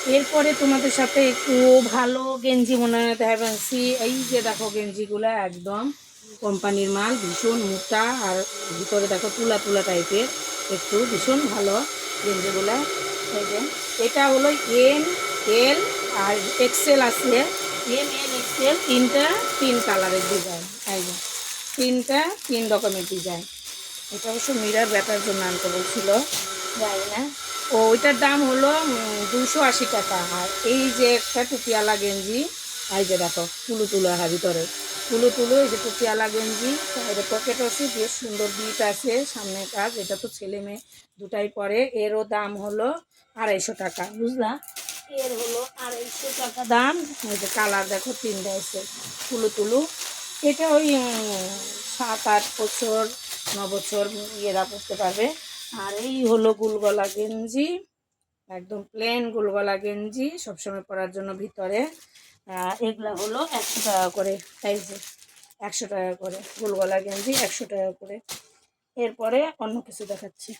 এরপরে তোমাদের সাথে একটু ভালো গেঞ্জি মনে হয় দেখাচ্ছি। এই যে দেখো গেঞ্জিগুলো একদম কোম্পানির মাল, ভীষণ মোটা আর ভিতরে দেখো তুলা তুলা টাইপের, একটু ভীষণ ভালো গেঞ্জিগুলো। এই যে এটা হলো এম, এল আর এক্সেল আছে। এম, এল, এক্সেল তিন কালারের ডিজাইন। এই যে তিন রকমের ডিজাইন। এটা অবশ্য মিরার ব্যাটার জন্য আনতে বলছিল, জানি না। ও ওইটার দাম হলো 280 টাকা। আর এই যে একটা টুপিওয়ালা গেঞ্জি, এই যে দেখো তুলু তুলু ভিতরে তুলু তুলু, এই যে টুপিওয়ালা গেঞ্জি, এটা পকেট আছে, বেশ সুন্দর বিট আছে, সামনে কাজ। এটা তো ছেলে মেয়ে দুটাই পরে। এরও দাম হলো 250 টাকা, বুঝলা? এর হলো 250 টাকা দাম। এই যে কালার দেখো তিনটা আছে, তুলু তুলু। এটা ওই 7-8 বছর 9 বছর ইয়েরা পড়তে পারবে। আর এই হলো গুলগলা গেঞ্জি, একদম প্লেন গুলগলা গেঞ্জি, সবসময় পরার জন্য ভিতরে। এগুলা হলো 100 টাকা করে। এই যে 100 টাকা করে গুলগলা গেঞ্জি, 100 টাকা করে। এরপরে অন্য কিছু দেখাচ্ছি।